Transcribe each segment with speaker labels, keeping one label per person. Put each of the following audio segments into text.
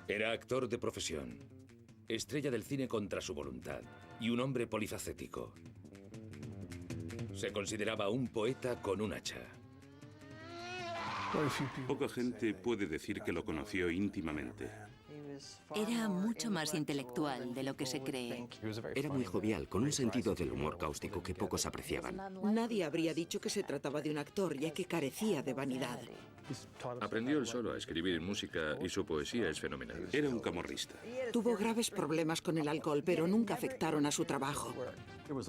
Speaker 1: Era actor de profesión, estrella del cine contra su voluntad y un hombre polifacético. Se consideraba un poeta con un hacha.
Speaker 2: Poca gente puede decir que lo conoció íntimamente.
Speaker 3: Era mucho más intelectual de lo que se cree.
Speaker 4: Era muy jovial, con un sentido del humor cáustico que pocos apreciaban.
Speaker 5: Nadie habría dicho que se trataba de un actor, ya que carecía de vanidad.
Speaker 6: Aprendió él solo a escribir música y su poesía es fenomenal.
Speaker 2: Era un camorrista.
Speaker 5: Tuvo graves problemas con el alcohol, pero nunca afectaron a su trabajo.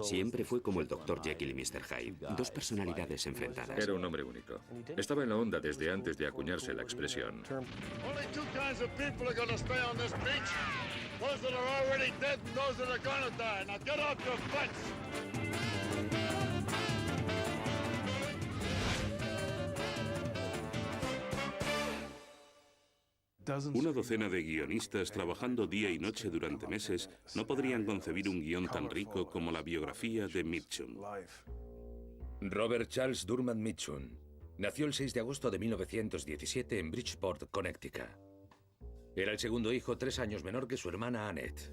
Speaker 4: Siempre fue como el Dr. Jekyll y Mr. Hyde, dos personalidades enfrentadas.
Speaker 6: Era un hombre único. Estaba en la onda desde antes de acuñarse la expresión.
Speaker 2: Una docena de guionistas trabajando día y noche durante meses no podrían concebir un guión tan rico como la biografía de Mitchum.
Speaker 1: Robert Charles Durman Mitchum nació el 6 de agosto de 1917 en Bridgeport, Connecticut. Era el segundo hijo 3 años menor que su hermana Annette.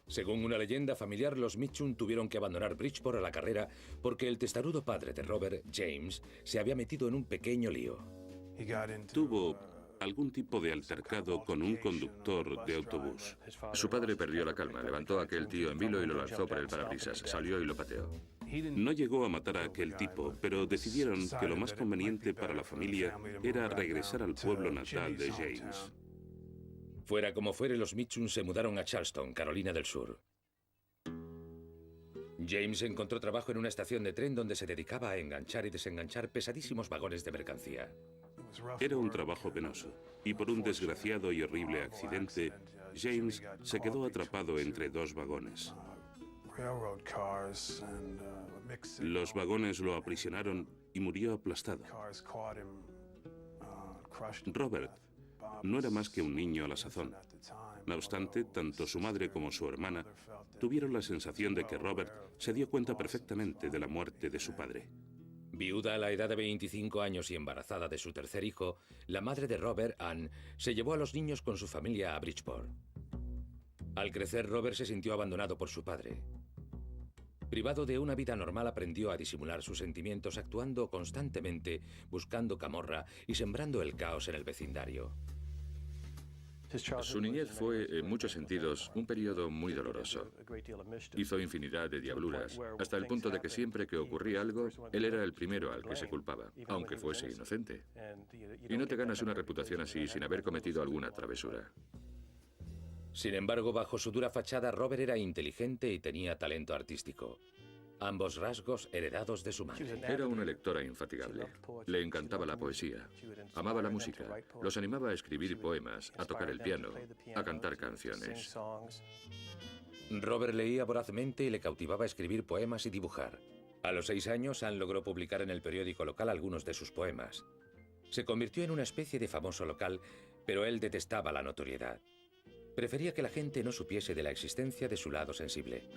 Speaker 1: Según una leyenda familiar, los Mitchum tuvieron que abandonar Bridgeport a la carrera porque el testarudo padre de Robert, James, se había metido en un pequeño lío.
Speaker 2: Tuvo algún tipo de altercado con un conductor de autobús.
Speaker 6: Su padre perdió la calma, levantó a aquel tío en vilo y lo lanzó por el parabrisas. Salió y lo pateó.
Speaker 2: No llegó a matar a aquel tipo, pero decidieron que lo más conveniente para la familia era regresar al pueblo natal de James.
Speaker 1: Fuera como fuere, los Mitchum se mudaron a Charleston, Carolina del Sur. James encontró trabajo en una estación de tren donde se dedicaba a enganchar y desenganchar pesadísimos vagones de mercancía.
Speaker 2: Era un trabajo penoso, y por un desgraciado y horrible accidente, James se quedó atrapado entre 2 vagones. Los vagones lo aprisionaron y murió aplastado. Robert no era más que un niño a la sazón. No obstante, tanto su madre como su hermana tuvieron la sensación de que Robert se dio cuenta perfectamente de la muerte de su padre.
Speaker 1: Viuda a la edad de 25 años y embarazada de su tercer hijo, la madre de Robert, Ann, se llevó a los niños con su familia a Bridgeport. Al crecer, Robert se sintió abandonado por su padre. Privado de una vida normal, aprendió a disimular sus sentimientos actuando constantemente, buscando camorra y sembrando el caos en el vecindario.
Speaker 6: Su niñez fue, en muchos sentidos, un periodo muy doloroso. Hizo infinidad de diabluras, hasta el punto de que siempre que ocurría algo, él era el primero al que se culpaba, aunque fuese inocente. Y no te ganas una reputación así sin haber cometido alguna travesura.
Speaker 1: Sin embargo, bajo su dura fachada, Robert era inteligente y tenía talento artístico. Ambos rasgos heredados de su madre.
Speaker 6: Era una lectora infatigable. Le encantaba la poesía. Amaba la música. Los animaba a escribir poemas, a tocar el piano, a cantar canciones.
Speaker 1: Robert leía vorazmente y le cautivaba escribir poemas y dibujar. A los 6 años, Anne logró publicar en el periódico local algunos de sus poemas. Se convirtió en una especie de famoso local, pero él detestaba la notoriedad. Prefería que la gente no supiese de la existencia de su lado sensible.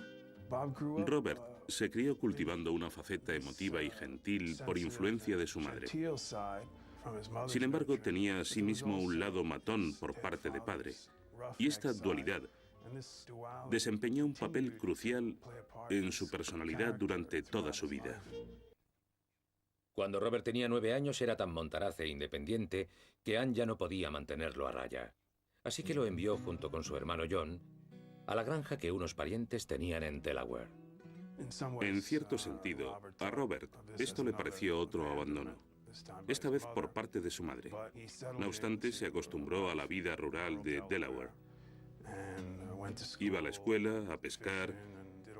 Speaker 2: Robert se crió cultivando una faceta emotiva y gentil por influencia de su madre. Sin embargo, tenía asimismo un lado matón por parte de padre, y esta dualidad desempeñó un papel crucial en su personalidad durante toda su vida.
Speaker 1: Cuando Robert tenía 9 años era tan montaraz e independiente que Anne ya no podía mantenerlo a raya. Así que lo envió junto con su hermano John a la granja que unos parientes tenían en Delaware.
Speaker 2: En cierto sentido, a Robert esto le pareció otro abandono, esta vez por parte de su madre. No obstante, se acostumbró a la vida rural de Delaware. Iba a la escuela, a pescar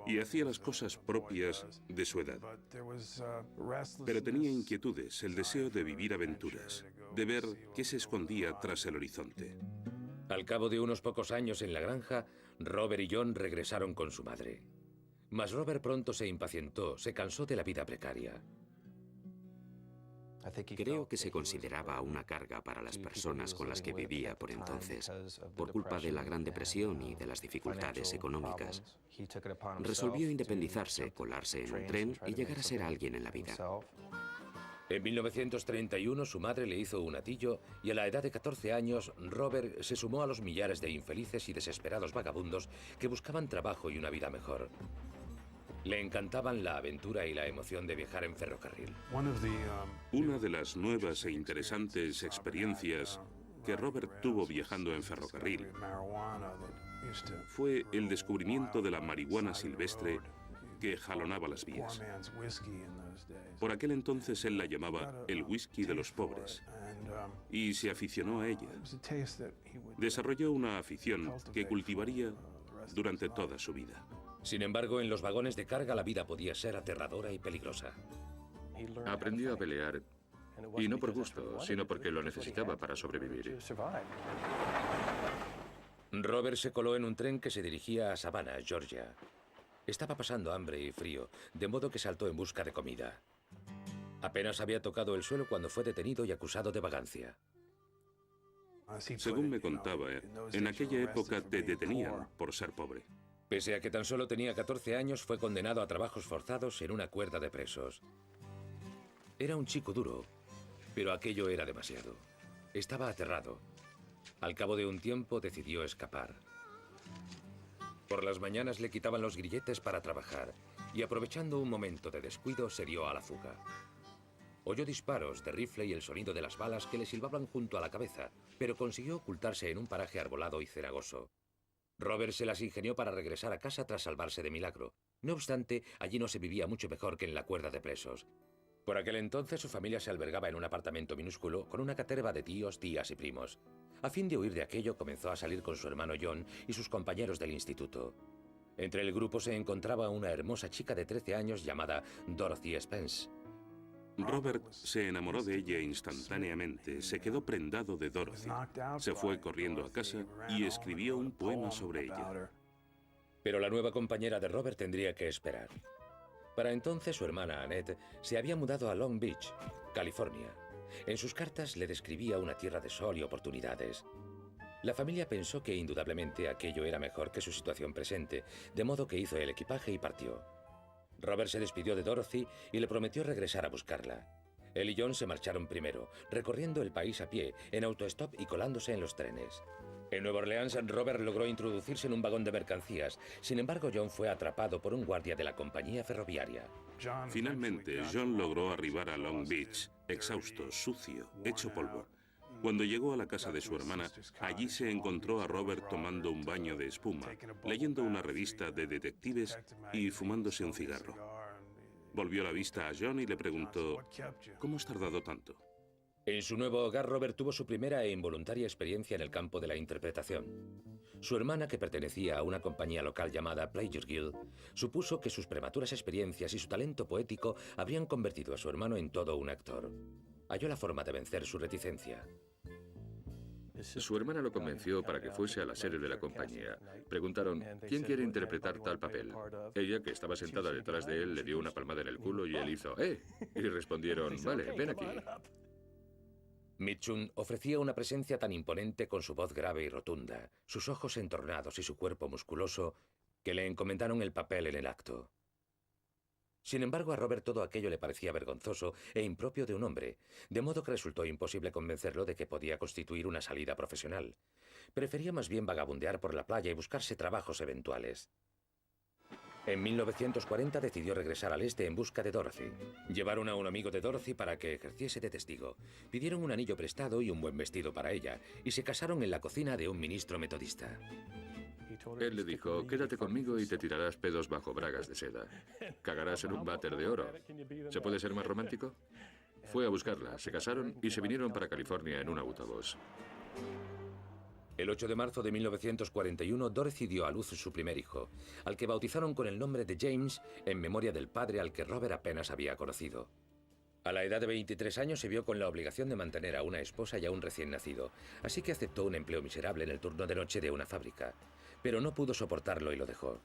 Speaker 2: y hacía las cosas propias de su edad. Pero tenía inquietudes, el deseo de vivir aventuras, de ver qué se escondía tras el horizonte.
Speaker 1: Al cabo de unos pocos años en la granja, Robert y John regresaron con su madre. Mas Robert pronto se impacientó, se cansó de la vida precaria.
Speaker 4: Creo que se consideraba una carga para las personas con las que vivía por entonces, por culpa de la Gran Depresión y de las dificultades económicas. Resolvió independizarse, colarse en un tren y llegar a ser alguien en la vida.
Speaker 1: En 1931 su madre le hizo un atillo y a la edad de 14 años Robert se sumó a los millares de infelices y desesperados vagabundos que buscaban trabajo y una vida mejor. Le encantaban la aventura y la emoción de viajar en ferrocarril.
Speaker 2: Una de las nuevas e interesantes experiencias que Robert tuvo viajando en ferrocarril fue el descubrimiento de la marihuana silvestre que jalonaba las vías. Por aquel entonces él la llamaba el whisky de los pobres y se aficionó a ella. Desarrolló una afición que cultivaría durante toda su vida.
Speaker 1: Sin embargo, en los vagones de carga la vida podía ser aterradora y peligrosa.
Speaker 6: Aprendió a pelear, y no por gusto, sino porque lo necesitaba para sobrevivir.
Speaker 1: Robert se coló en un tren que se dirigía a Savannah, Georgia. Estaba pasando hambre y frío, de modo que saltó en busca de comida. Apenas había tocado el suelo cuando fue detenido y acusado de vagancia.
Speaker 2: Según me contaba, en aquella época te detenían por ser pobre.
Speaker 1: Pese a que tan solo tenía 14 años, fue condenado a trabajos forzados en una cuerda de presos. Era un chico duro, pero aquello era demasiado. Estaba aterrado. Al cabo de un tiempo decidió escapar. Por las mañanas le quitaban los grilletes para trabajar y aprovechando un momento de descuido se dio a la fuga. Oyó disparos de rifle y el sonido de las balas que le silbaban junto a la cabeza, pero consiguió ocultarse en un paraje arbolado y cenagoso. Robert se las ingenió para regresar a casa tras salvarse de milagro. No obstante, allí no se vivía mucho mejor que en la cuerda de presos. Por aquel entonces su familia se albergaba en un apartamento minúsculo con una caterva de tíos, tías y primos. A fin de huir de aquello, comenzó a salir con su hermano John y sus compañeros del instituto. Entre el grupo se encontraba una hermosa chica de 13 años llamada Dorothy Spence.
Speaker 2: Robert se enamoró de ella instantáneamente, se quedó prendado de Dorothy. Se fue corriendo a casa y escribió un poema sobre ella.
Speaker 1: Pero la nueva compañera de Robert tendría que esperar. Para entonces su hermana Annette se había mudado a Long Beach, California. En sus cartas le describía una tierra de sol y oportunidades. La familia pensó que indudablemente aquello era mejor que su situación presente, de modo que hizo el equipaje y partió. Robert se despidió de Dorothy y le prometió regresar a buscarla. Él y John se marcharon primero, recorriendo el país a pie, en autostop y colándose en los trenes. En Nueva Orleans, Robert logró introducirse en un vagón de mercancías. Sin embargo, John fue atrapado por un guardia de la compañía ferroviaria.
Speaker 2: Finalmente, John logró arribar a Long Beach, exhausto, sucio, hecho polvo. Cuando llegó a la casa de su hermana, allí se encontró a Robert tomando un baño de espuma, leyendo una revista de detectives y fumándose un cigarro. Volvió la vista a John y le preguntó, ¿cómo has tardado tanto?
Speaker 1: En su nuevo hogar, Robert tuvo su primera e involuntaria experiencia en el campo de la interpretación. Su hermana, que pertenecía a una compañía local llamada Players Guild, supuso que sus prematuras experiencias y su talento poético habrían convertido a su hermano en todo un actor. Halló la forma de vencer su reticencia.
Speaker 6: Su hermana lo convenció para que fuese a la sede de la compañía. Preguntaron, ¿quién quiere interpretar tal papel? Ella, que estaba sentada detrás de él, le dio una palmada en el culo y él hizo, ¡eh! Y respondieron, vale, ven aquí.
Speaker 1: Mitchum ofrecía una presencia tan imponente con su voz grave y rotunda, sus ojos entornados y su cuerpo musculoso, que le encomendaron el papel en el acto. Sin embargo, a Robert todo aquello le parecía vergonzoso e impropio de un hombre, de modo que resultó imposible convencerlo de que podía constituir una salida profesional. Prefería más bien vagabundear por la playa y buscarse trabajos eventuales. En 1940 decidió regresar al este en busca de Dorothy. Llevaron a un amigo de Dorothy para que ejerciese de testigo. Pidieron un anillo prestado y un buen vestido para ella, y se casaron en la cocina de un ministro metodista.
Speaker 6: Él le dijo, quédate conmigo y te tirarás pedos bajo bragas de seda. Cagarás en un váter de oro. ¿Se puede ser más romántico? Fue a buscarla, se casaron y se vinieron para California en un autobús.
Speaker 1: El 8 de marzo de 1941, Dorothy dio a luz su primer hijo, al que bautizaron con el nombre de James, en memoria del padre al que Robert apenas había conocido. A la edad de 23 años se vio con la obligación de mantener a una esposa y a un recién nacido, así que aceptó un empleo miserable en el turno de noche de una fábrica, pero no pudo soportarlo y lo dejó.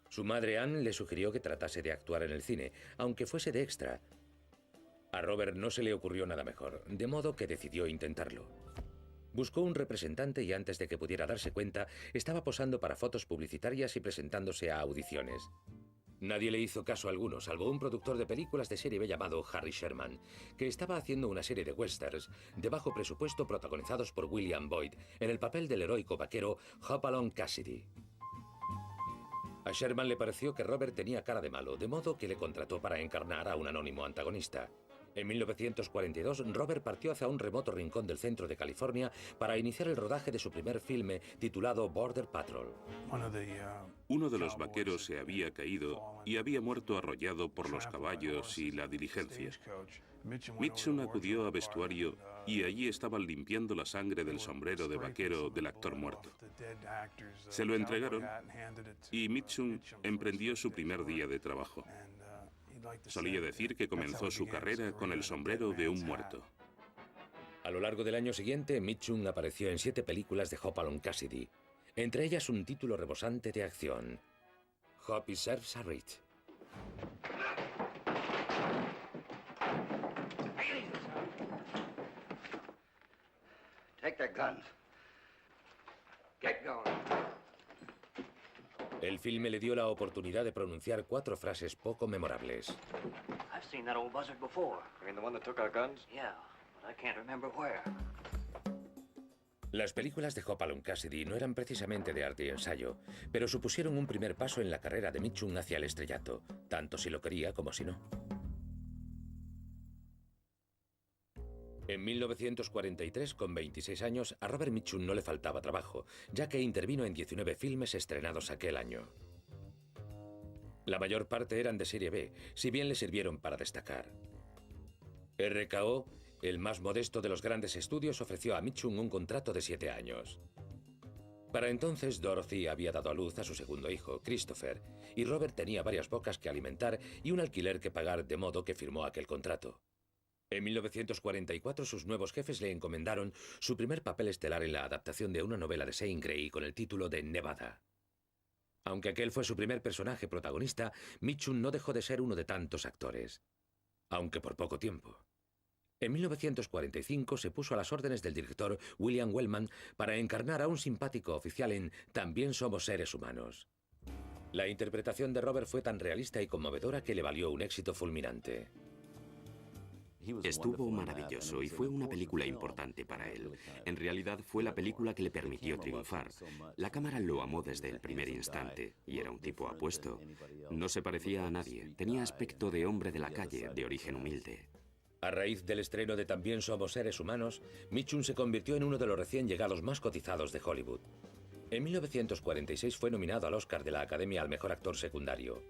Speaker 1: Su madre Anne le sugirió que tratase de actuar en el cine, aunque fuese de extra. A Robert no se le ocurrió nada mejor, de modo que decidió intentarlo. Buscó un representante y antes de que pudiera darse cuenta, estaba posando para fotos publicitarias y presentándose a audiciones. Nadie le hizo caso alguno, salvo un productor de películas de serie B llamado Harry Sherman, que estaba haciendo una serie de westerns de bajo presupuesto protagonizados por William Boyd, en el papel del heroico vaquero Hopalong Cassidy. A Sherman le pareció que Robert tenía cara de malo, de modo que le contrató para encarnar a un anónimo antagonista. En 1942, Robert partió hacia un remoto rincón del centro de California para iniciar el rodaje de su primer filme, titulado Border Patrol.
Speaker 2: Uno de los vaqueros se había caído y había muerto arrollado por los caballos y la diligencia. Mitchum acudió a vestuario y allí estaban limpiando la sangre del sombrero de vaquero del actor muerto. Se lo entregaron y Mitchum emprendió su primer día de trabajo. Solía decir que comenzó su carrera con el sombrero de un muerto.
Speaker 1: A lo largo del año siguiente, Mitchum apareció en 7 películas de Hopalong Cassidy, entre ellas un título rebosante de acción, Hoppy Serves a Rich.
Speaker 7: Take their guns. Get going.
Speaker 1: El filme le dio la oportunidad de pronunciar 4 frases poco memorables.
Speaker 7: I've seen that old buzzard before. You mean the one that took our guns? Yeah, but I can't remember where.
Speaker 1: Las películas de Hopalong Cassidy no eran precisamente de arte y ensayo, pero supusieron un primer paso en la carrera de Mitchum hacia el estrellato, tanto si lo quería como si no. En 1943, con 26 años, a Robert Mitchum no le faltaba trabajo, ya que intervino en 19 filmes estrenados aquel año. La mayor parte eran de serie B, si bien le sirvieron para destacar. RKO, el más modesto de los grandes estudios, ofreció a Mitchum un contrato de 7 años. Para entonces, Dorothy había dado a luz a su segundo hijo, Christopher, y Robert tenía varias bocas que alimentar y un alquiler que pagar, de modo que firmó aquel contrato. En 1944, sus nuevos jefes le encomendaron su primer papel estelar en la adaptación de una novela de Shane Grey con el título de Nevada. Aunque aquel fue su primer personaje protagonista, Mitchum no dejó de ser uno de tantos actores, aunque por poco tiempo. En 1945 se puso a las órdenes del director William Wellman para encarnar a un simpático oficial en También somos seres humanos. La interpretación de Robert fue tan realista y conmovedora que le valió un éxito fulminante.
Speaker 4: Estuvo maravilloso y fue una película importante para él. En realidad fue la película que le permitió triunfar. La cámara lo amó desde el primer instante y era un tipo apuesto. No se parecía a nadie, tenía aspecto de hombre de la calle, de origen humilde.
Speaker 1: A raíz del estreno de También somos seres humanos, Mitchum se convirtió en uno de los recién llegados más cotizados de Hollywood. En 1946 fue nominado al Oscar de la Academia al mejor actor secundario.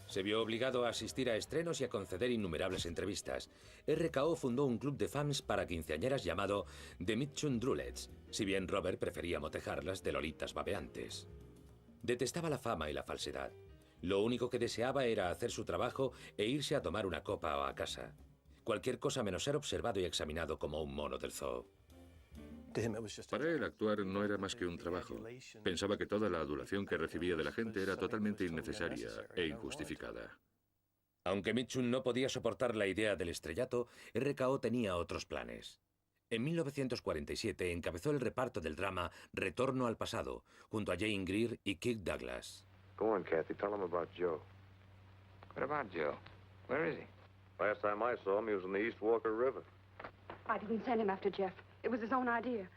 Speaker 1: Se vio obligado a asistir a estrenos y a conceder innumerables entrevistas. RKO fundó un club de fans para quinceañeras llamado The Mitchum Drulettes, si bien Robert prefería motejarlas de lolitas babeantes. Detestaba la fama y la falsedad. Lo único que deseaba era hacer su trabajo e irse a tomar una copa o a casa. Cualquier cosa menos ser observado y examinado como un mono del zoo.
Speaker 6: Para él, actuar no era más que un trabajo. Pensaba que toda la adulación que recibía de la gente era totalmente innecesaria e injustificada.
Speaker 1: Aunque Mitchum no podía soportar la idea del estrellato, RKO tenía otros planes. En 1947 encabezó el reparto del drama Retorno al pasado, junto a Jane Greer y Kirk Douglas.
Speaker 8: Go on, Kathy. Tell him about Joe.
Speaker 7: What about Joe? Where is he?
Speaker 8: Last time I saw him, he was in the East Walker River.
Speaker 9: I didn't send him after Jeff. It was his own idea.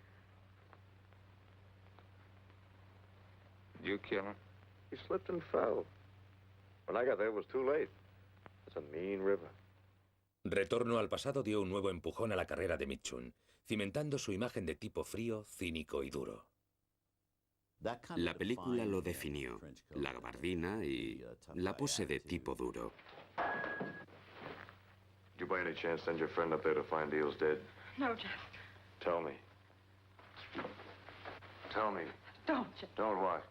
Speaker 7: Did you kill him?
Speaker 8: He slipped and fell. When I got there, it was too late. It's a mean river.
Speaker 1: Retorno al pasado dio un nuevo empujón a la carrera de Mitchum, cimentando su imagen de tipo frío, cínico y duro.
Speaker 4: La película lo definió, la gabardina y la pose de tipo duro.
Speaker 8: Did you by any chance send your friend up there to find Eels dead?
Speaker 9: No, Jeff.
Speaker 8: Tell me. Tell me.
Speaker 9: Don't, Jeff.
Speaker 8: Don't what?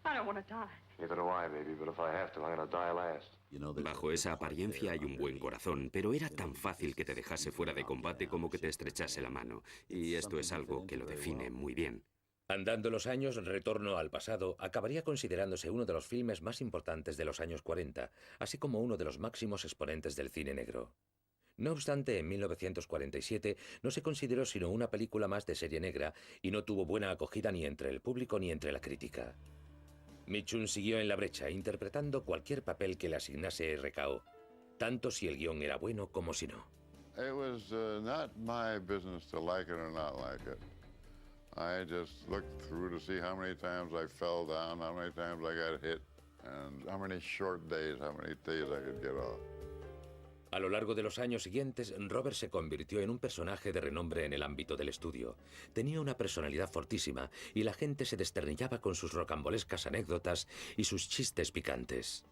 Speaker 9: I don't want to die.
Speaker 8: Neither do I, baby, but if I have to, I'm gonna die last.
Speaker 4: Bajo esa apariencia hay un buen corazón, pero era tan fácil que te dejase fuera de combate como que te estrechase la mano. Y esto es algo que lo define muy bien.
Speaker 1: Andando los años, Retorno al pasado acabaría considerándose uno de los filmes más importantes de los años 40, así como uno de los máximos exponentes del cine negro. No obstante, en 1947 no se consideró sino una película más de serie negra y no tuvo buena acogida ni entre el público ni entre la crítica. Mitchum siguió en la brecha, interpretando cualquier papel que le asignase RKO, tanto si el guión era bueno como si no.
Speaker 10: It was not my business to like it or not like it. I just looked through to see how many times I fell down, how many times I got hit, and how many short days, how many days I could get off.
Speaker 1: A lo largo de los años siguientes, Robert se convirtió en un personaje de renombre en el ámbito del estudio. Tenía una personalidad fortísima y la gente se desternillaba con sus rocambolescas anécdotas y sus chistes picantes.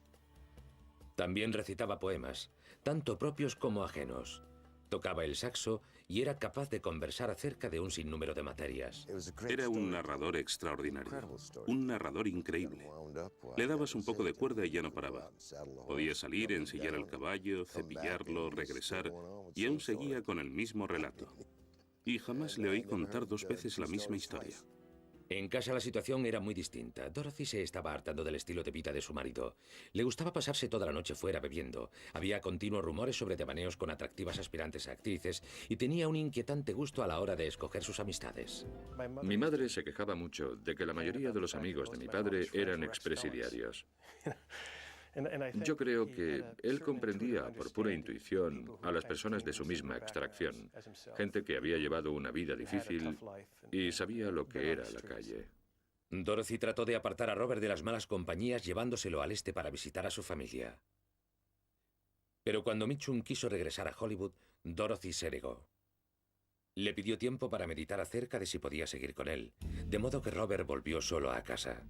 Speaker 1: También recitaba poemas, tanto propios como ajenos. Tocaba el saxo y era capaz de conversar acerca de un sinnúmero de materias.
Speaker 2: Era un narrador extraordinario, un narrador increíble. Le dabas un poco de cuerda y ya no paraba. Podía salir, ensillar al caballo, cepillarlo, regresar, y aún seguía con el mismo relato. Y jamás le oí contar 2 veces la misma historia.
Speaker 1: En casa la situación era muy distinta. Dorothy se estaba hartando del estilo de vida de su marido. Le gustaba pasarse toda la noche fuera bebiendo. Había continuos rumores sobre devaneos con atractivas aspirantes a actrices y tenía un inquietante gusto a la hora de escoger sus amistades.
Speaker 6: Mi madre se quejaba mucho de que la mayoría de los amigos de mi padre eran expresidiarios. Yo creo que él comprendía por pura intuición a las personas de su misma extracción, gente que había llevado una vida difícil y sabía lo que era la calle.
Speaker 1: Dorothy trató de apartar a Robert de las malas compañías llevándoselo al este para visitar a su familia. Pero cuando Mitchum quiso regresar a Hollywood, Dorothy se negó. Le pidió tiempo para meditar acerca de si podía seguir con él, de modo que Robert volvió solo a casa.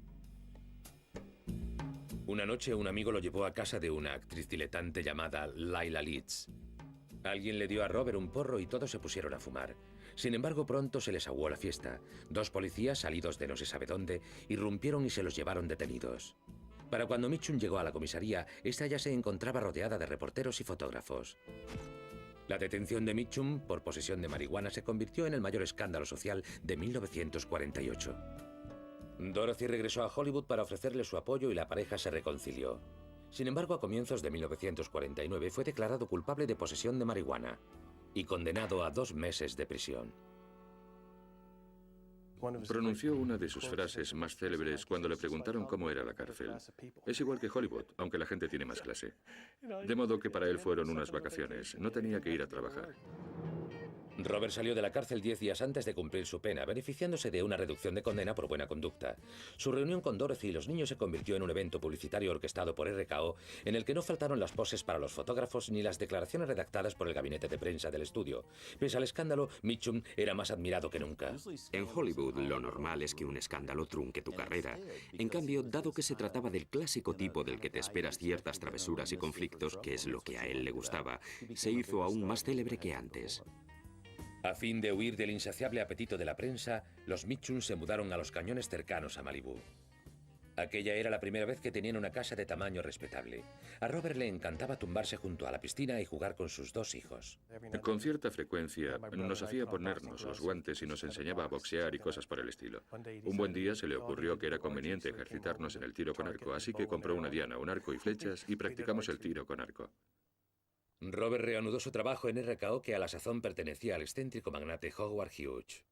Speaker 1: Una noche un amigo lo llevó a casa de una actriz diletante llamada Lila Leeds. Alguien le dio a Robert un porro y todos se pusieron a fumar. Sin embargo, pronto se les aguó la fiesta. 2 policías, salidos de no se sabe dónde, irrumpieron y se los llevaron detenidos. Para cuando Mitchum llegó a la comisaría, esta ya se encontraba rodeada de reporteros y fotógrafos. La detención de Mitchum por posesión de marihuana se convirtió en el mayor escándalo social de 1948. Dorothy regresó a Hollywood para ofrecerle su apoyo y la pareja se reconcilió. Sin embargo, a comienzos de 1949 fue declarado culpable de posesión de marihuana y condenado a 2 meses de prisión.
Speaker 6: Pronunció una de sus frases más célebres cuando le preguntaron cómo era la cárcel. Es igual que Hollywood, aunque la gente tiene más clase. De modo que para él fueron unas vacaciones, no tenía que ir a trabajar.
Speaker 1: Robert salió de la cárcel 10 días antes de cumplir su pena, beneficiándose de una reducción de condena por buena conducta. Su reunión con Dorothy y los niños se convirtió en un evento publicitario orquestado por RKO, en el que no faltaron las poses para los fotógrafos ni las declaraciones redactadas por el gabinete de prensa del estudio. Pese al escándalo, Mitchum era más admirado que nunca.
Speaker 4: En Hollywood, lo normal es que un escándalo trunque tu carrera. En cambio, dado que se trataba del clásico tipo del que te esperas ciertas travesuras y conflictos, que es lo que a él le gustaba, se hizo aún más célebre que antes.
Speaker 1: A fin de huir del insaciable apetito de la prensa, los Mitchum se mudaron a los cañones cercanos a Malibú. Aquella era la primera vez que tenían una casa de tamaño respetable. A Robert le encantaba tumbarse junto a la piscina y jugar con sus 2 hijos.
Speaker 6: Con cierta frecuencia nos hacía ponernos los guantes y nos enseñaba a boxear y cosas por el estilo. Un buen día se le ocurrió que era conveniente ejercitarnos en el tiro con arco, así que compró una diana, un arco y flechas y practicamos el tiro con arco.
Speaker 1: Robert reanudó su trabajo en RKO, que a la sazón pertenecía al excéntrico magnate Howard Hughes.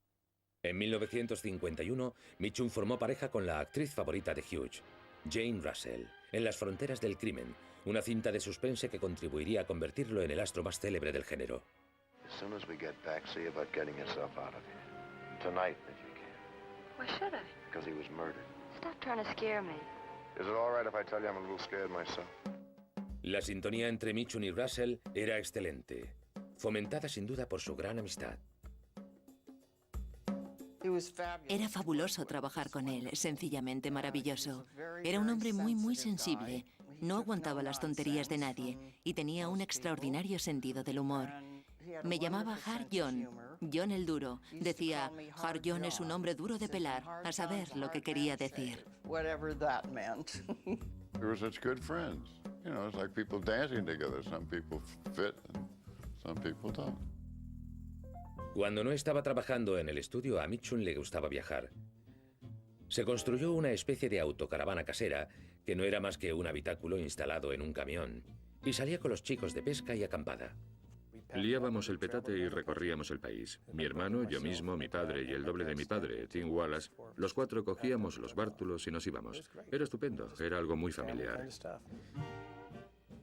Speaker 1: En 1951, Mitchum formó pareja con la actriz favorita de Hughes, Jane Russell, en Las fronteras del crimen, una cinta de suspense que contribuiría a convertirlo en el astro más célebre del género.
Speaker 8: As soon as we get back, see about getting yourself out of here. Tonight, if you can.
Speaker 9: Why should I?
Speaker 8: Because he was murdered.
Speaker 9: Stop trying to scare me.
Speaker 8: Is it all right if I tell you I'm a little scared myself?
Speaker 1: La sintonía entre Mitchum y Russell era excelente, fomentada sin duda por su gran amistad.
Speaker 3: Era fabuloso trabajar con él, sencillamente maravilloso. Era un hombre muy sensible. No aguantaba las tonterías de nadie y tenía un extraordinario sentido del humor. Me llamaba Hard John, John el duro. Decía, Hard John es un hombre duro de pelar, a saber lo que quería decir.
Speaker 10: We were such good friends. You know, it's like people dancing together. Some people fit and some people don't.
Speaker 1: Cuando no estaba trabajando en el estudio, a Mitchum le gustaba viajar. Se construyó una especie de autocaravana casera, que no era más que un habitáculo instalado en un camión, y salía con los chicos de pesca y acampada.
Speaker 6: Liábamos el petate y recorríamos el país. Mi hermano, yo mismo, mi padre y el doble de mi padre, Tim Wallace, los cuatro cogíamos los bártulos y nos íbamos. Era estupendo, era algo muy familiar.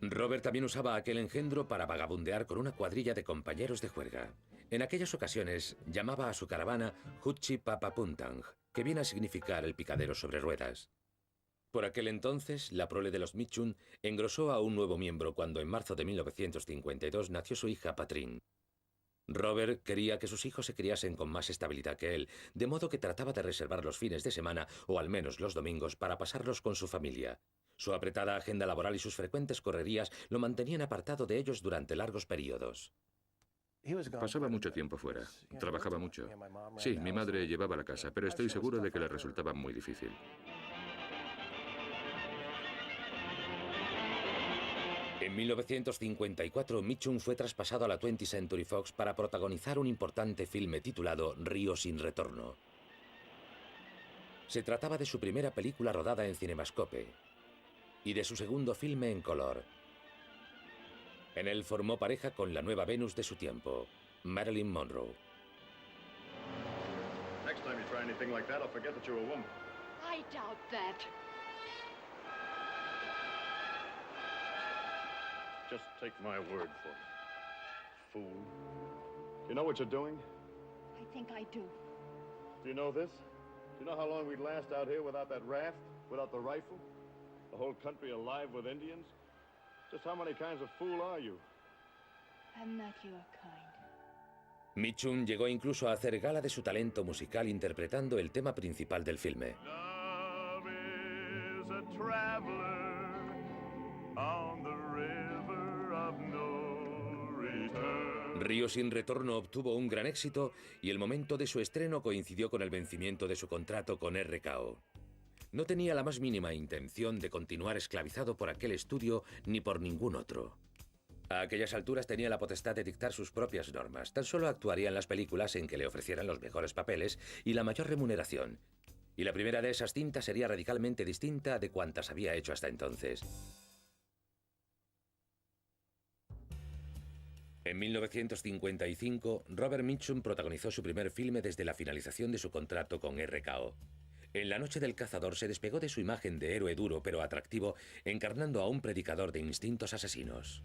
Speaker 1: Robert también usaba aquel engendro para vagabundear con una cuadrilla de compañeros de juerga. En aquellas ocasiones llamaba a su caravana Hutchi Papa Puntang, que viene a significar el picadero sobre ruedas. Por aquel entonces, la prole de los Mitchum engrosó a un nuevo miembro cuando en marzo de 1952 nació su hija Patrine. Robert quería que sus hijos se criasen con más estabilidad que él, de modo que trataba de reservar los fines de semana, o al menos los domingos, para pasarlos con su familia. Su apretada agenda laboral y sus frecuentes correrías lo mantenían apartado de ellos durante largos periodos.
Speaker 6: Pasaba mucho tiempo fuera, trabajaba mucho. Sí, mi madre llevaba la casa, pero estoy seguro de que le resultaba muy difícil.
Speaker 1: En 1954, Mitchum fue traspasado a la 20th Century Fox para protagonizar un importante filme titulado Río sin retorno. Se trataba de su primera película rodada en Cinemascope y de su segundo filme en color. En él formó pareja con la nueva Venus de su tiempo, Marilyn Monroe.
Speaker 8: Next time you try anything like that, I'll forget that you're a woman.
Speaker 9: I doubt that.
Speaker 8: Just take my word for it. Fool. You know what you're doing?
Speaker 9: I think I do.
Speaker 8: Do you know this? Do you know how long we'd last out here without that raft? Without the rifle? The whole country alive with Indians? Just how many kinds of fool are you?
Speaker 9: I'm not your kind.
Speaker 1: Mitchum llegó incluso a hacer gala de su talento musical interpretando el tema principal del filme.
Speaker 11: Love is a traveler on the river of no return.
Speaker 1: Río sin retorno obtuvo un gran éxito y el momento de su estreno coincidió con el vencimiento de su contrato con RKO. No tenía la más mínima intención de continuar esclavizado por aquel estudio ni por ningún otro. A aquellas alturas tenía la potestad de dictar sus propias normas. Tan solo actuaría en las películas en que le ofrecieran los mejores papeles y la mayor remuneración. Y la primera de esas cintas sería radicalmente distinta de cuantas había hecho hasta entonces. En 1955, Robert Mitchum protagonizó su primer filme desde la finalización de su contrato con RKO. En La noche del cazador se despegó de su imagen de héroe duro pero atractivo, encarnando a un predicador de instintos asesinos.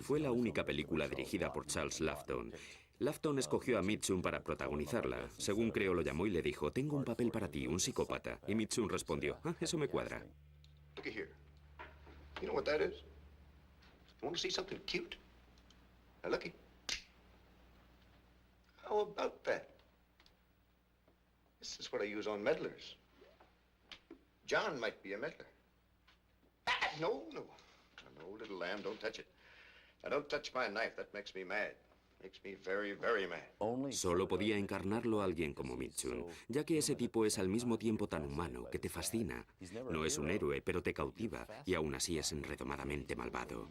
Speaker 4: Fue la única película dirigida por Charles Laughton. Laughton escogió a Mitchum para protagonizarla. Según creo lo llamó y le dijo, tengo un papel para ti, un psicópata. Y Mitchum respondió, eso me cuadra.
Speaker 12: Look here. You know what that is? You want to see something cute? Now looky. How about that? This is what I use on meddlers. John might be a meddler. Ah, no. No, little lamb, don't touch it. Now, don't touch my knife. That makes me mad. Makes me very, very mad.
Speaker 4: Solo podía encarnarlo alguien como Mitchum, ya que ese tipo es al mismo tiempo tan humano que te fascina. No es un héroe, pero te cautiva, y aún así es enredomadamente malvado.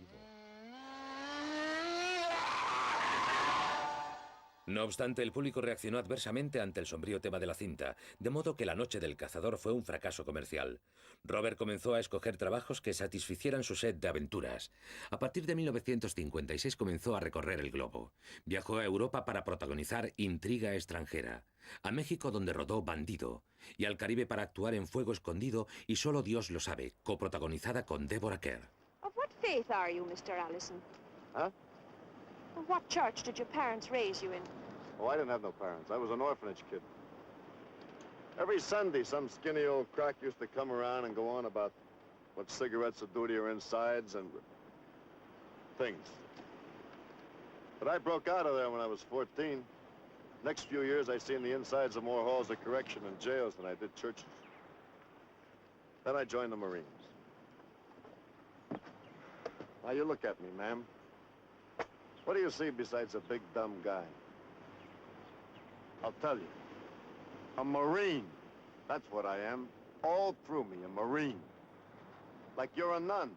Speaker 1: No obstante, el público reaccionó adversamente ante el sombrío tema de la cinta, de modo que La noche del cazador fue un fracaso comercial. Robert comenzó a escoger trabajos que satisficieran su sed de aventuras. A partir de 1956 comenzó a recorrer el globo. Viajó a Europa para protagonizar Intriga extranjera, a México donde rodó Bandido, y al Caribe para actuar en Fuego escondido y Solo Dios lo sabe, coprotagonizada con Deborah Kerr.
Speaker 13: Of what faith are you, Mr. Allison?
Speaker 8: Huh?
Speaker 13: What church did your parents raise you in?
Speaker 8: Oh, I didn't have no parents. I was an orphanage kid. Every Sunday, some skinny old crock used to come around and go on about what cigarettes would do to your insides and things. But I broke out of there when I was 14. Next few years, I seen the insides of more halls of correction and jails than I did churches. Then I joined the Marines. Now, you look at me, ma'am. What do you see besides a big, dumb guy? I'll tell you. A Marine. That's what I am. All through me, a Marine. Like you're a nun.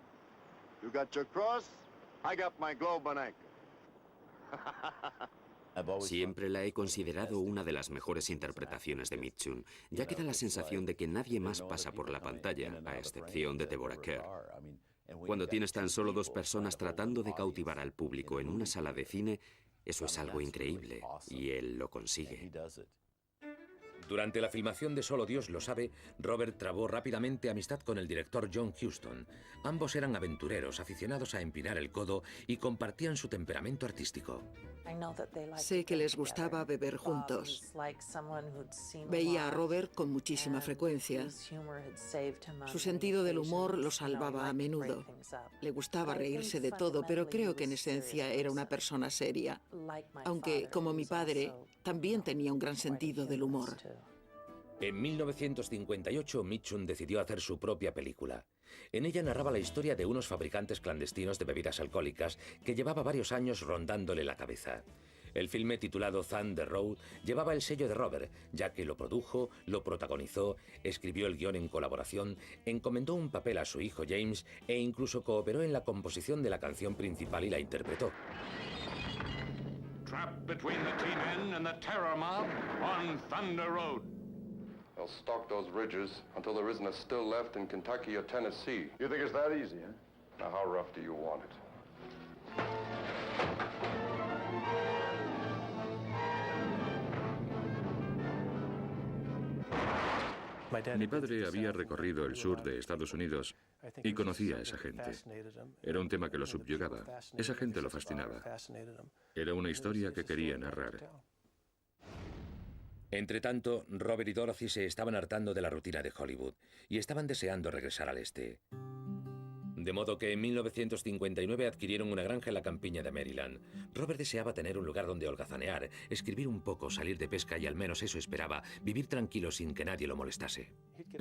Speaker 8: You got your cross, I got my globe and anchor.
Speaker 4: Siempre la he considerado una de las mejores interpretaciones de Mitchum, ya que da la sensación de que nadie más pasa por la pantalla, a excepción de Deborah Kerr. Cuando tienes tan solo 2 personas tratando de cautivar al público en una sala de cine, eso es algo increíble, y él lo consigue.
Speaker 1: Durante la filmación de Solo Dios lo sabe, Robert trabó rápidamente amistad con el director John Huston. Ambos eran aventureros, aficionados a empinar el codo y compartían su temperamento artístico.
Speaker 5: Sé que les gustaba beber juntos. Veía a Robert con muchísima frecuencia. Su sentido del humor lo salvaba a menudo. Le gustaba reírse de todo, pero creo que en esencia era una persona seria. Aunque, como mi padre, también tenía un gran sentido del humor.
Speaker 1: En 1958, Mitchum decidió hacer su propia película. En ella narraba la historia de unos fabricantes clandestinos de bebidas alcohólicas que llevaba varios años rondándole la cabeza. El filme, titulado Thunder Road, llevaba el sello de Robert, ya que lo produjo, lo protagonizó, escribió el guión en colaboración, encomendó un papel a su hijo James e incluso cooperó en la composición de la canción principal y la interpretó.
Speaker 11: Trapped between the T-men and the terror mob on Thunder Road.
Speaker 14: They'll stalk those ridges until there isn't a still left in Kentucky or Tennessee.
Speaker 8: You think it's that easy, huh?
Speaker 14: Now, how rough do you want it?
Speaker 6: Mi padre había recorrido el sur de Estados Unidos y conocía a esa gente. Era un tema que lo subyugaba. Esa gente lo fascinaba. Era una historia que quería narrar.
Speaker 1: Entretanto, Robert y Dorothy se estaban hartando de la rutina de Hollywood y estaban deseando regresar al este. De modo que en 1959 adquirieron una granja en la campiña de Maryland. Robert deseaba tener un lugar donde holgazanear, escribir un poco, salir de pesca y al menos eso esperaba, vivir tranquilo sin que nadie lo molestase.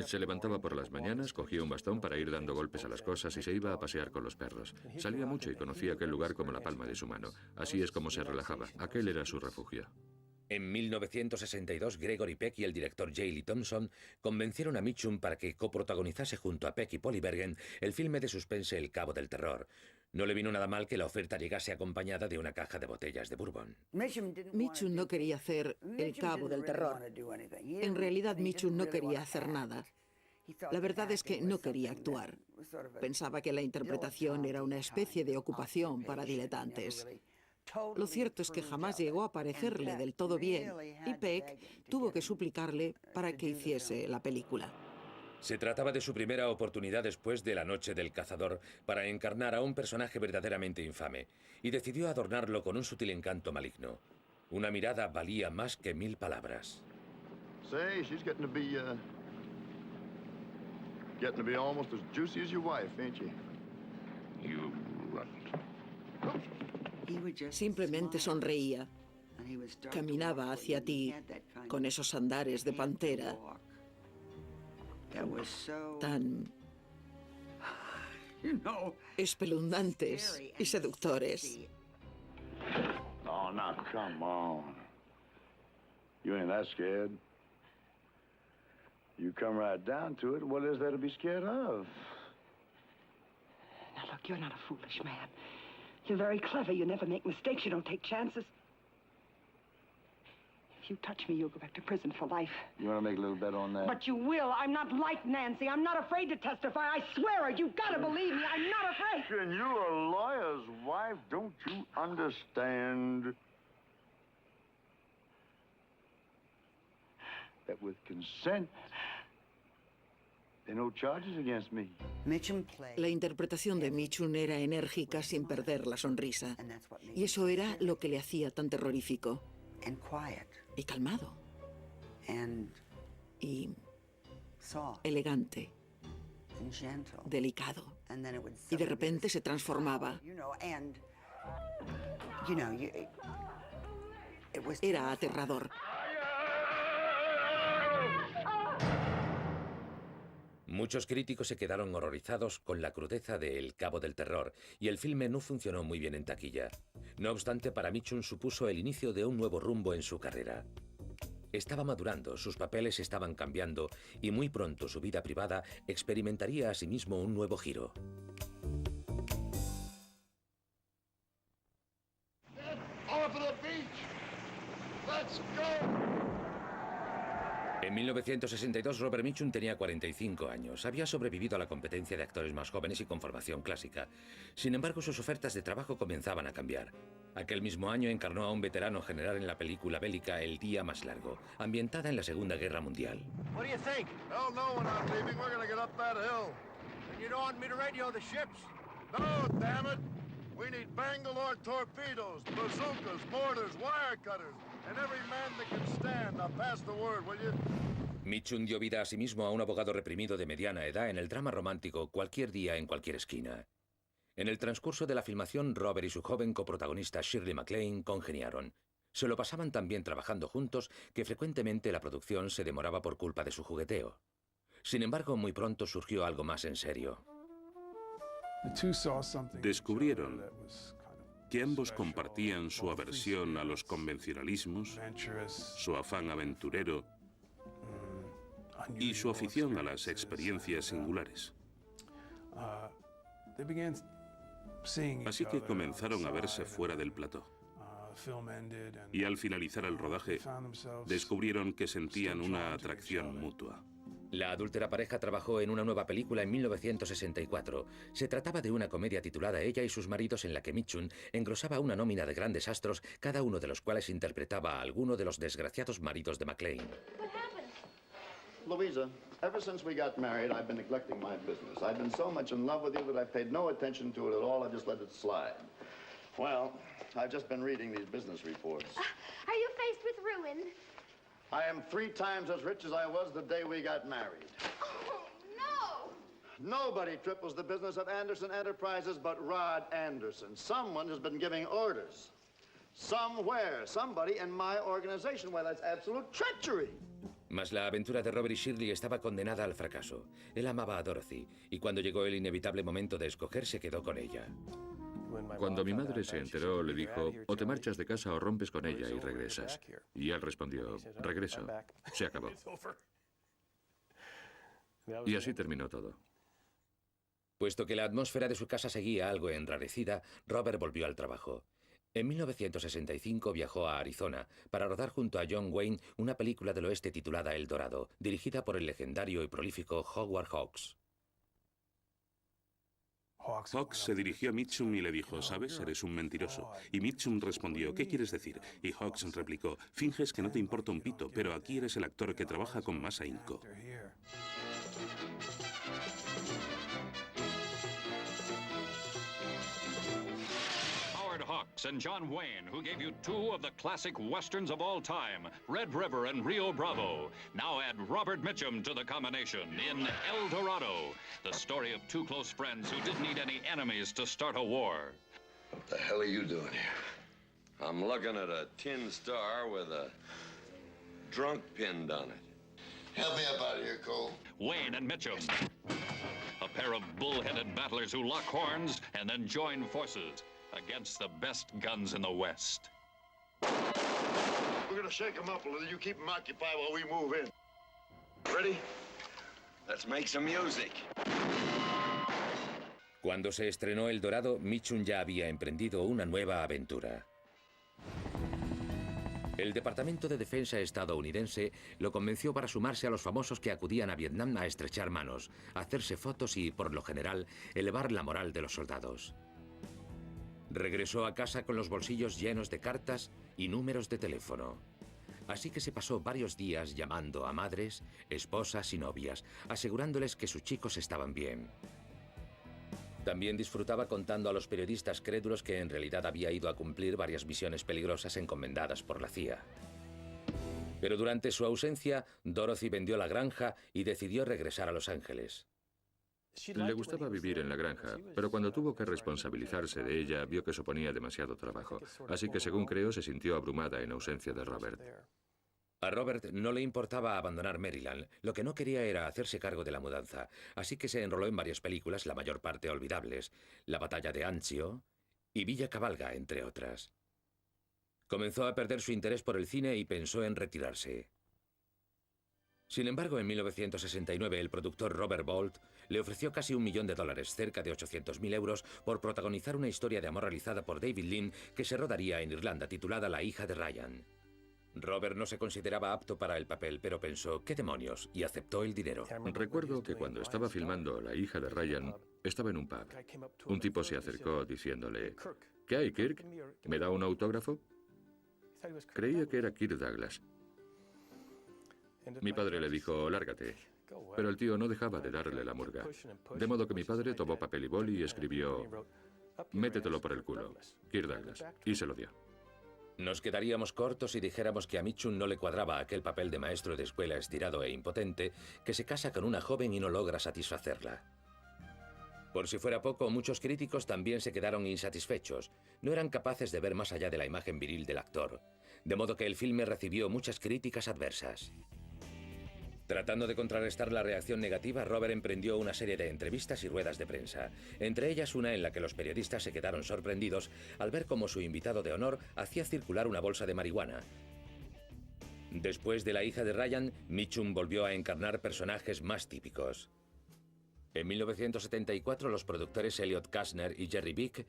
Speaker 6: Se levantaba por las mañanas, cogía un bastón para ir dando golpes a las cosas y se iba a pasear con los perros. Salía mucho y conocía aquel lugar como la palma de su mano. Así es como se relajaba. Aquel era su refugio.
Speaker 1: En 1962, Gregory Peck y el director J. Lee Thompson convencieron a Mitchum para que coprotagonizase junto a Peck y Polly Bergen el filme de suspense El Cabo del Terror. No le vino nada mal que la oferta llegase acompañada de una caja de botellas de bourbon.
Speaker 5: Mitchum no quería hacer El Cabo del Terror. En realidad, Mitchum no quería hacer nada. La verdad es que no quería actuar. Pensaba que la interpretación era una especie de ocupación para diletantes. Lo cierto es que jamás llegó a parecerle del todo bien y Peck tuvo que suplicarle para que hiciese la película.
Speaker 1: Se trataba de su primera oportunidad después de La Noche del Cazador para encarnar a un personaje verdaderamente infame y decidió adornarlo con un sutil encanto maligno. Una mirada valía más que 1000 palabras.
Speaker 8: Say, she's getting to be almost as juicy as your wife, ain't she?
Speaker 14: You runt.
Speaker 5: Simplemente sonreía. Caminaba hacia ti con esos andares de pantera tan espeluznantes y seductores.
Speaker 8: Oh, now, come on. You ain't that scared. You come right down to it, what is there to be scared of?
Speaker 9: Now, look, you're not a foolish man. You're very clever. You never make mistakes. You don't take chances. If you touch me, you'll go back to prison for life.
Speaker 8: You want to make a little bet on that?
Speaker 9: But you will. I'm not like Nancy. I'm not afraid to testify. I swear it. You've got to believe me. I'm not afraid.
Speaker 8: And you're a lawyer's wife. Don't you understand that with consent, there are no charges against me?
Speaker 5: La interpretación de Mitchum era enérgica sin perder la sonrisa. Y eso era lo que le hacía tan terrorífico. Y calmado. Y elegante. Delicado. Y de repente se transformaba. Era aterrador.
Speaker 1: Muchos críticos se quedaron horrorizados con la crudeza de El Cabo del Terror y el filme no funcionó muy bien en taquilla. No obstante, para Mitchum supuso el inicio de un nuevo rumbo en su carrera. Estaba madurando, sus papeles estaban cambiando y muy pronto su vida privada experimentaría asimismo un nuevo giro. En 1962, Robert Mitchum tenía 45 años. Había sobrevivido a la competencia de actores más jóvenes y con formación clásica. Sin embargo, sus ofertas de trabajo comenzaban a cambiar. Aquel mismo año encarnó a un veterano general en la película bélica El día más largo, ambientada en la Segunda Guerra Mundial.
Speaker 8: What do you think? Hell no, we're not leaving. We're gonna get up that hill. And you don't want me to radio the ships? No, damn it. We need Bangalore torpedoes, bazookas, mortars, wire cutters, and every man that can stand. Now pass the word, will you?
Speaker 1: Mitchum dio vida a sí mismo a un abogado reprimido de mediana edad en el drama romántico Cualquier día en cualquier esquina. En el transcurso de la filmación, Robert y su joven coprotagonista Shirley MacLaine congeniaron. Se lo pasaban tan bien trabajando juntos que frecuentemente la producción se demoraba por culpa de su jugueteo. Sin embargo, muy pronto surgió algo más en serio.
Speaker 2: Descubrieron que ambos compartían su aversión a los convencionalismos, su afán aventurero y su afición a las experiencias singulares. Así que comenzaron a verse fuera del plató. Y al finalizar el rodaje, descubrieron que sentían una atracción mutua.
Speaker 1: La adúltera pareja trabajó en una nueva película en 1964. Se trataba de una comedia titulada Ella y sus maridos, en la que Mitchum engrosaba una nómina de grandes astros, cada uno de los cuales interpretaba a alguno de los desgraciados maridos de MacLaine.
Speaker 8: Louisa, ever since we got married, I've been neglecting my business. I've been so much in love with you that I've paid no attention to it at all. I just let it slide. Well, I've just been reading these business reports.
Speaker 15: Are you faced with ruin?
Speaker 8: I am 3 times as rich as I was the day we got married.
Speaker 15: Oh, no!
Speaker 8: Nobody triples the business of Anderson Enterprises but Rod Anderson. Someone has been giving orders. Somewhere. Somebody in my organization. Well, that's absolute treachery.
Speaker 1: Mas la aventura de Robert y Shirley estaba condenada al fracaso. Él amaba a Dorothy, y cuando llegó el inevitable momento de escoger, se quedó con ella.
Speaker 6: Cuando mi madre se enteró, le dijo, o te marchas de casa o rompes con ella y regresas. Y él respondió, regreso. Se acabó. Y así terminó todo.
Speaker 1: Puesto que la atmósfera de su casa seguía algo enrarecida, Robert volvió al trabajo. En 1965 viajó a Arizona para rodar junto a John Wayne una película del oeste titulada El Dorado, dirigida por el legendario y prolífico Howard Hawks.
Speaker 2: Hawks se dirigió a Mitchum y le dijo, ¿sabes? Eres un mentiroso. Y Mitchum respondió, ¿qué quieres decir? Y Hawks replicó, finges que no te importa un pito, pero aquí eres el actor que trabaja con más ahínco.
Speaker 11: Hawks and John Wayne, who gave you 2 of the classic westerns of all time, Red River and Rio Bravo. Now add Robert Mitchum to the combination in El Dorado, the story of 2 close friends who didn't need any enemies to start a war.
Speaker 12: What the hell are you doing here? I'm looking at a tin star with a drunk pinned on it. Help me up out of here, Cole.
Speaker 11: Wayne and Mitchum, a pair of bull-headed battlers who lock horns and then join forces against the best guns in the West.
Speaker 8: We're gonna shake them up a little. You keep them occupied while we move in. Ready?
Speaker 12: Let's make some music.
Speaker 1: Cuando se estrenó El Dorado, Mitchum ya había emprendido una nueva aventura. El Departamento de Defensa estadounidense lo convenció para sumarse a los famosos que acudían a Vietnam a estrechar manos, hacerse fotos y, por lo general, elevar la moral de los soldados. Regresó a casa con los bolsillos llenos de cartas y números de teléfono. Así que se pasó varios días llamando a madres, esposas y novias, asegurándoles que sus chicos estaban bien. También disfrutaba contando a los periodistas crédulos que en realidad había ido a cumplir varias misiones peligrosas encomendadas por la CIA. Pero durante su ausencia, Dorothy vendió la granja y decidió regresar a Los Ángeles.
Speaker 6: Le gustaba vivir en la granja, pero cuando tuvo que responsabilizarse de ella, vio que suponía demasiado trabajo. Así que, según creo, se sintió abrumada en ausencia de Robert.
Speaker 1: A Robert no le importaba abandonar Maryland, lo que no quería era hacerse cargo de la mudanza, así que se enroló en varias películas, la mayor parte olvidables, La batalla de Anzio y Villa Cavalga, entre otras. Comenzó a perder su interés por el cine y pensó en retirarse. Sin embargo, en 1969 el productor Robert Bolt le ofreció casi $1 millón, cerca de 800.000 euros, por protagonizar una historia de amor realizada por David Lean que se rodaría en Irlanda, titulada La hija de Ryan. Robert no se consideraba apto para el papel, pero pensó, ¿qué demonios? Y aceptó el dinero.
Speaker 6: Recuerdo que cuando estaba filmando La hija de Ryan, estaba en un pub. Un tipo se acercó diciéndole, ¿qué hay, Kirk? ¿Me da un autógrafo? Creía que era Kirk Douglas. Mi padre le dijo, lárgate. Pero el tío no dejaba de darle la murga. De modo que mi padre tomó papel y boli y escribió, métetelo por el culo, Kirk Douglas, y se lo dio.
Speaker 1: Nos quedaríamos cortos si dijéramos que a Mitchum no le cuadraba aquel papel de maestro de escuela estirado e impotente que se casa con una joven y no logra satisfacerla. Por si fuera poco, muchos críticos también se quedaron insatisfechos. No eran capaces de ver más allá de la imagen viril del actor. De modo que el filme recibió muchas críticas adversas. Tratando de contrarrestar la reacción negativa, Robert emprendió una serie de entrevistas y ruedas de prensa. Entre ellas una en la que los periodistas se quedaron sorprendidos al ver cómo su invitado de honor hacía circular una bolsa de marihuana. Después de La hija de Ryan, Mitchum volvió a encarnar personajes más típicos. En 1974, los productores Elliot Kastner y Jerry Beck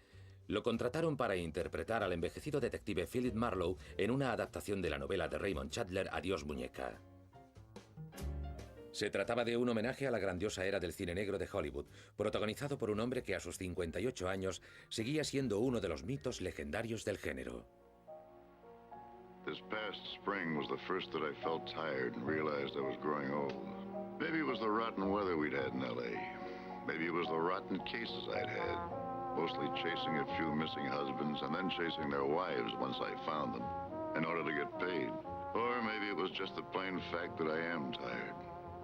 Speaker 1: lo contrataron para interpretar al envejecido detective Philip Marlowe en una adaptación de la novela de Raymond Chandler, Adiós, muñeca. Se trataba de un homenaje a la grandiosa era del cine negro de Hollywood, protagonizado por un hombre que a sus 58 años seguía siendo uno de los mitos legendarios del género.
Speaker 10: This past spring was the first that I felt tired and realized I was growing old. Maybe it was the rotten weather we'd had in LA. Maybe it was the rotten cases I'd had. Mostly chasing a few missing husbands and then chasing their wives once I found them in order to get paid. Or maybe it was just the plain fact that I am tired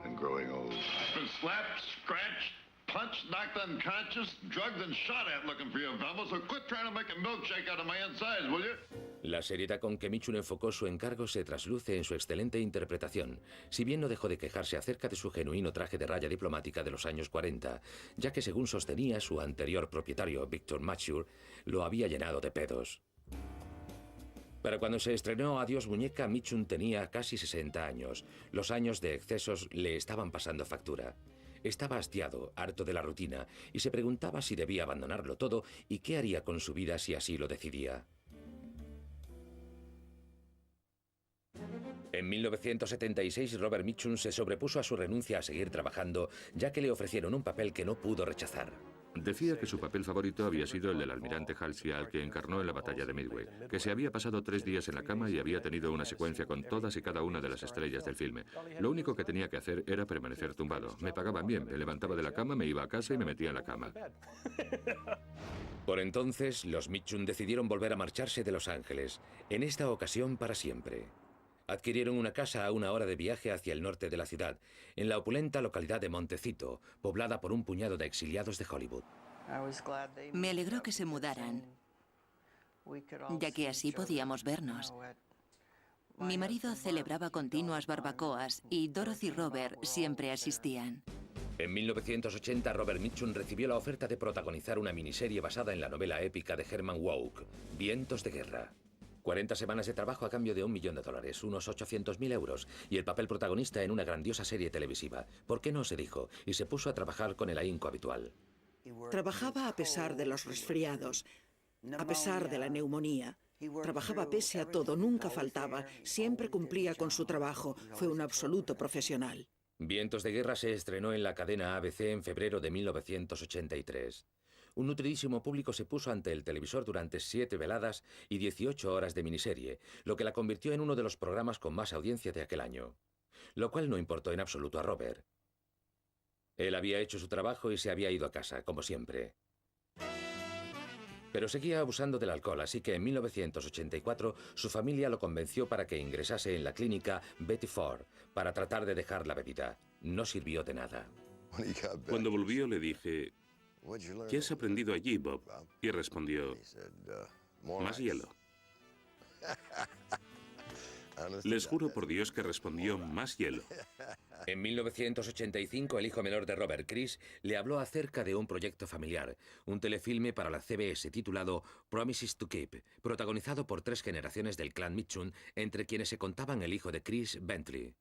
Speaker 10: and growing old.
Speaker 16: I've been slapped, scratched, punched, knocked unconscious, drugged and shot at looking for you, Velma, so quit trying to make a milkshake out of my insides, will you?
Speaker 1: La seriedad con que Mitchum enfocó su encargo se trasluce en su excelente interpretación, si bien no dejó de quejarse acerca de su genuino traje de raya diplomática de los años 40, ya que según sostenía su anterior propietario, Victor Mature, lo había llenado de pedos. Para cuando se estrenó Adiós, muñeca, Mitchum tenía casi 60 años. Los años de excesos le estaban pasando factura. Estaba hastiado, harto de la rutina, y se preguntaba si debía abandonarlo todo y qué haría con su vida si así lo decidía. En 1976, Robert Mitchum se sobrepuso a su renuncia a seguir trabajando, ya que le ofrecieron un papel que no pudo rechazar.
Speaker 6: Decía que su papel favorito había sido el del almirante Halsey, al que encarnó en la batalla de Midway, que se había pasado 3 días en la cama y había tenido una secuencia con todas y cada una de las estrellas del filme. Lo único que tenía que hacer era permanecer tumbado. Me pagaban bien, me levantaba de la cama, me iba a casa y me metía en la cama.
Speaker 1: Por entonces, los Mitchum decidieron volver a marcharse de Los Ángeles, en esta ocasión para siempre. Adquirieron una casa a 1 hora de viaje hacia el norte de la ciudad, en la opulenta localidad de Montecito, poblada por un puñado de exiliados de Hollywood.
Speaker 3: Me alegró que se mudaran, ya que así podíamos vernos. Mi marido celebraba continuas barbacoas y Dorothy y Robert siempre asistían.
Speaker 1: En 1980, Robert Mitchum recibió la oferta de protagonizar una miniserie basada en la novela épica de Herman Wouk, Vientos de guerra. 40 semanas de trabajo a cambio de $1 millón, unos 800.000 euros, y el papel protagonista en una grandiosa serie televisiva. ¿Por qué no se dijo? Y se puso a trabajar con el ahínco habitual.
Speaker 5: Trabajaba a pesar de los resfriados, a pesar de la neumonía. Trabajaba pese a todo, nunca faltaba, siempre cumplía con su trabajo. Fue un absoluto profesional.
Speaker 1: Vientos de guerra se estrenó en la cadena ABC en febrero de 1983. Un nutridísimo público se puso ante el televisor durante 7 veladas y 18 horas de miniserie, lo que la convirtió en uno de los programas con más audiencia de aquel año. Lo cual no importó en absoluto a Robert. Él había hecho su trabajo y se había ido a casa, como siempre. Pero seguía abusando del alcohol, así que en 1984 su familia lo convenció para que ingresase en la clínica Betty Ford para tratar de dejar la bebida. No sirvió de nada.
Speaker 2: Cuando volvió le dije, ¿qué has aprendido allí, Bob? Y respondió, más hielo. Les juro por Dios que respondió más hielo.
Speaker 1: En 1985, el hijo menor de Robert, Chris, le habló acerca de un proyecto familiar, un telefilme para la CBS titulado Promises to Keep, protagonizado por 3 generaciones del clan Mitchum, entre quienes se contaban el hijo de Chris, Bentley.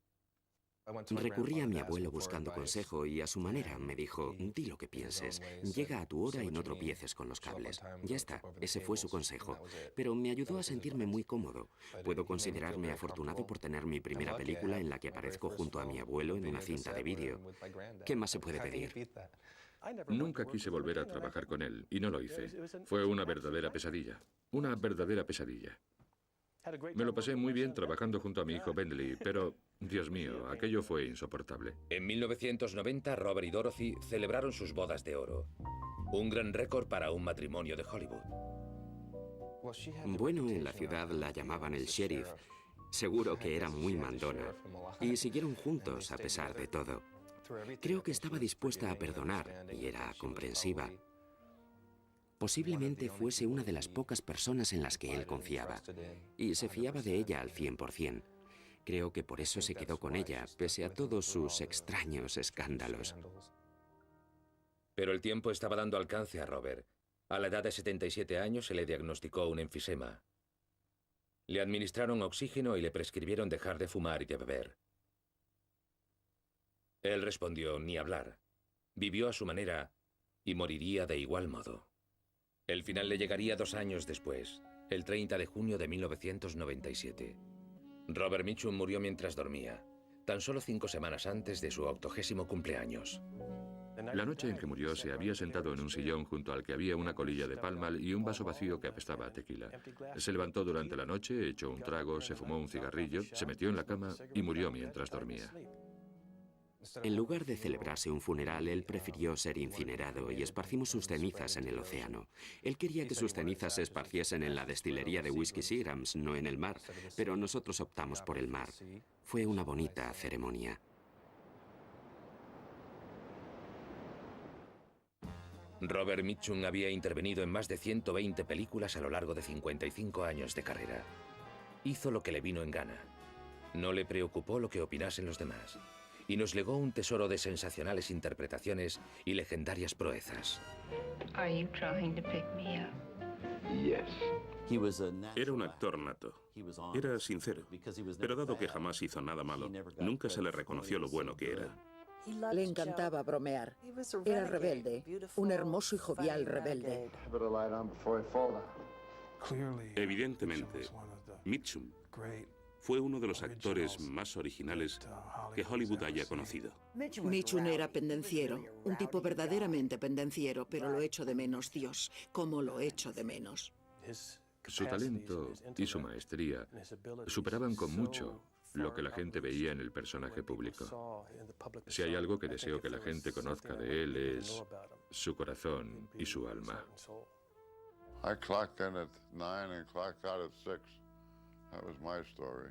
Speaker 4: Recurrí a mi abuelo buscando consejo y a su manera me dijo, di lo que pienses, llega a tu hora y no tropieces con los cables. Ya está, ese fue su consejo, pero me ayudó a sentirme muy cómodo. Puedo considerarme afortunado por tener mi primera película en la que aparezco junto a mi abuelo en una cinta de vídeo. ¿Qué más se puede pedir?
Speaker 6: Nunca quise volver a trabajar con él, y no lo hice. Fue una verdadera pesadilla. Una verdadera pesadilla. Me lo pasé muy bien trabajando junto a mi hijo Bentley, pero, Dios mío, aquello fue insoportable.
Speaker 1: En 1990, Robert y Dorothy celebraron sus bodas de oro. Un gran récord para un matrimonio de Hollywood.
Speaker 4: Bueno, en la ciudad la llamaban el sheriff. Seguro que era muy mandona. Y siguieron juntos a pesar de todo. Creo que estaba dispuesta a perdonar y era comprensiva. Posiblemente fuese una de las pocas personas en las que él confiaba, y se fiaba de ella al 100%. Creo que por eso se quedó con ella, pese a todos sus extraños escándalos.
Speaker 1: Pero el tiempo estaba dando alcance a Robert. A la edad de 77 años se le diagnosticó un enfisema. Le administraron oxígeno y le prescribieron dejar de fumar y de beber. Él respondió, ni hablar. Vivió a su manera y moriría de igual modo. El final le llegaría 2 años después, el 30 de junio de 1997. Robert Mitchum murió mientras dormía, tan solo 5 semanas antes de su 80º cumpleaños.
Speaker 6: La noche en que murió se había sentado en un sillón junto al que había una colilla de pálmal y un vaso vacío que apestaba a tequila. Se levantó durante la noche, echó un trago, se fumó un cigarrillo, se metió en la cama y murió mientras dormía.
Speaker 4: En lugar de celebrarse un funeral, él prefirió ser incinerado y esparcimos sus cenizas en el océano. Él quería que sus cenizas se esparciesen en la destilería de whisky Seagrams, no en el mar, pero nosotros optamos por el mar. Fue una bonita ceremonia.
Speaker 1: Robert Mitchum había intervenido en más de 120 películas a lo largo de 55 años de carrera. Hizo lo que le vino en gana. No le preocupó lo que opinasen los demás. Y nos legó un tesoro de sensacionales interpretaciones y legendarias proezas.
Speaker 2: Era un actor nato. Era sincero. Pero dado que jamás hizo nada malo, nunca se le reconoció lo bueno que era.
Speaker 5: Le encantaba bromear. Era rebelde, un hermoso y jovial rebelde.
Speaker 2: Evidentemente, Mitchum fue uno de los actores más originales que Hollywood haya conocido.
Speaker 5: Mitchum era pendenciero, un tipo verdaderamente pendenciero, pero lo echo de menos, Dios, cómo lo echo de menos.
Speaker 6: Su talento y su maestría superaban con mucho lo que la gente veía en el personaje público. Si hay algo que deseo que la gente conozca de él es su corazón y su alma.
Speaker 10: I clocked in at 9 and clocked out at 6. That was my story.